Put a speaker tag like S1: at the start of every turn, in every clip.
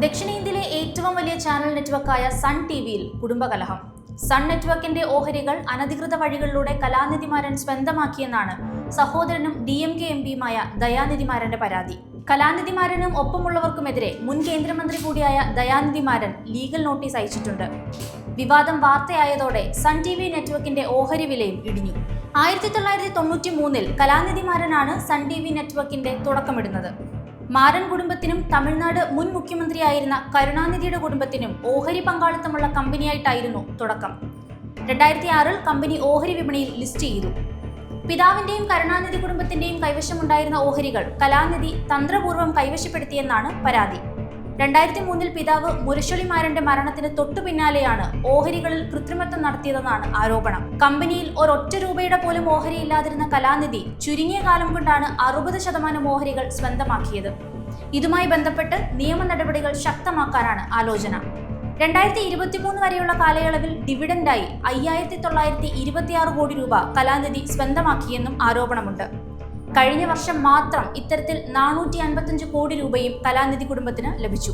S1: ദക്ഷിണേന്ത്യയിലെ ഏറ്റവും വലിയ ചാനൽ നെറ്റ്വർക്കായ സൺ ടിവിയിൽ കുടുംബകലഹം. സൺ നെറ്റ്വർക്കിന്റെ ഓഹരികൾ അനധികൃത വഴികളിലൂടെ കലാനിധിമാരൻ സ്വന്തമാക്കിയെന്നാണ് സഹോദരനും DMK MPയുമായ ദയാനിധിമാരന്റെ പരാതി. കലാനിധിമാരനും ഒപ്പമുള്ളവർക്കുമെതിരെ മുൻ കേന്ദ്രമന്ത്രി കൂടിയായ ദയാനിധിമാരൻ ലീഗൽ നോട്ടീസ് അയച്ചിട്ടുണ്ട്. വിവാദം വാർത്തയായതോടെ സൺ TV നെറ്റ്വർക്കിന്റെ ഓഹരി വിലയും ഇടിഞ്ഞു. 1993 കലാനിധിമാരനാണ് സൺ TV നെറ്റ്വർക്കിന്റെ തുടക്കമിടുന്നത്. മാരൻ കുടുംബത്തിനും തമിഴ്നാട് മുൻ മുഖ്യമന്ത്രിയായിരുന്ന കരുണാനിധിയുടെ കുടുംബത്തിനും ഓഹരി പങ്കാളിത്തമുള്ള കമ്പനിയായിട്ടായിരുന്നു തുടക്കം. 2006 കമ്പനി ഓഹരി വിപണിയിൽ ലിസ്റ്റ് ചെയ്തു. പിതാവിന്റെയും കരുണാനിധി കുടുംബത്തിന്റെയും കൈവശമുണ്ടായിരുന്ന ഓഹരികൾ കലാനിധി തന്ത്രപൂർവ്വം കൈവശപ്പെടുത്തിയെന്നാണ് പരാതി. 2003 പിതാവ് മുരശൊളിമാരന്റെ മരണത്തിന് തൊട്ടു പിന്നാലെയാണ് ഓഹരികളിൽ കൃത്രിമത്വം നടത്തിയതെന്നാണ് ആരോപണം. കമ്പനിയിൽ ഒരൊറ്റ രൂപയുടെ പോലും ഓഹരിയില്ലാതിരുന്ന കലാനിധി ചുരുങ്ങിയ കാലം കൊണ്ടാണ് 60% ഓഹരികൾ സ്വന്തമാക്കിയത്. ഇതുമായി ബന്ധപ്പെട്ട് നിയമ നടപടികൾ ശക്തമാക്കാനാണ് ആലോചന. 2023 വരെയുള്ള കാലയളവിൽ ഡിവിഡന്റായി 5926 കോടി രൂപ കലാനിധി സ്വന്തമാക്കിയെന്നും ആരോപണമുണ്ട്. കഴിഞ്ഞ വർഷം മാത്രം ഇത്തരത്തിൽ 455 കോടി രൂപയും കലാനിധി കുടുംബത്തിന് ലഭിച്ചു.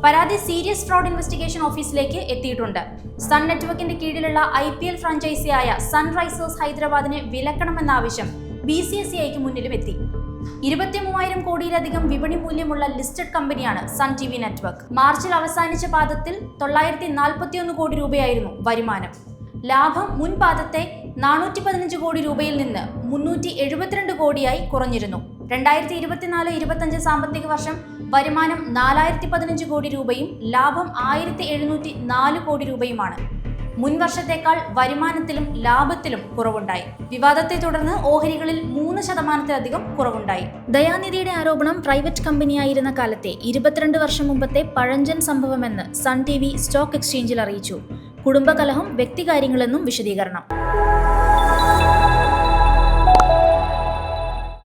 S1: പരാതി സീരിയസ് ഫ്രോഡ് ഇൻവെസ്റ്റിഗേഷൻ ഓഫീസിലേക്ക് എത്തിയിട്ടുണ്ട്. സൺ നെറ്റ്വർക്കിന്റെ കീഴിലുള്ള IPL ഫ്രാഞ്ചൈസിയായ സൺറൈസേഴ്സ് ഹൈദരാബാദിനെ വിലക്കണമെന്ന ആവശ്യം BCCIക്ക് മുന്നിലും എത്തി. 23,000 കോടിയിലധികം വിപണി മൂല്യമുള്ള ലിസ്റ്റഡ് കമ്പനിയാണ് സൺ TV നെറ്റ്വർക്ക്. മാർച്ചിൽ അവസാനിച്ച പാദത്തിൽ 941 കോടി രൂപയായിരുന്നു വരുമാനം. ലാഭം മുൻ പാദത്തെ 415 കോടി രൂപയിൽ നിന്ന് 372 കോടിയായി കുറഞ്ഞിരുന്നു. 2024-25 സാമ്പത്തിക വർഷം വരുമാനം 4015 കോടി രൂപയും ലാഭം 1704 കോടി രൂപയുമാണ്. മുൻ വർഷത്തേക്കാൾ വരുമാനത്തിലും ലാഭത്തിലും കുറവുണ്ടായി. വിവാദത്തെ തുടർന്ന് ഓഹരികളിൽ 3%-ലധികം കുറവുണ്ടായി. ദയാനിധിയുടെ ആരോപണം പ്രൈവറ്റ് കമ്പനിയായിരുന്ന കാലത്തെ 22 വർഷം മുമ്പത്തെ പഴഞ്ചൻ സംഭവമെന്ന് സൺ TV സ്റ്റോക്ക് എക്സ്ചേഞ്ചിൽ അറിയിച്ചു. കുടുംബകലഹം വ്യക്തികാര്യങ്ങളെന്നും വിശദീകരണം.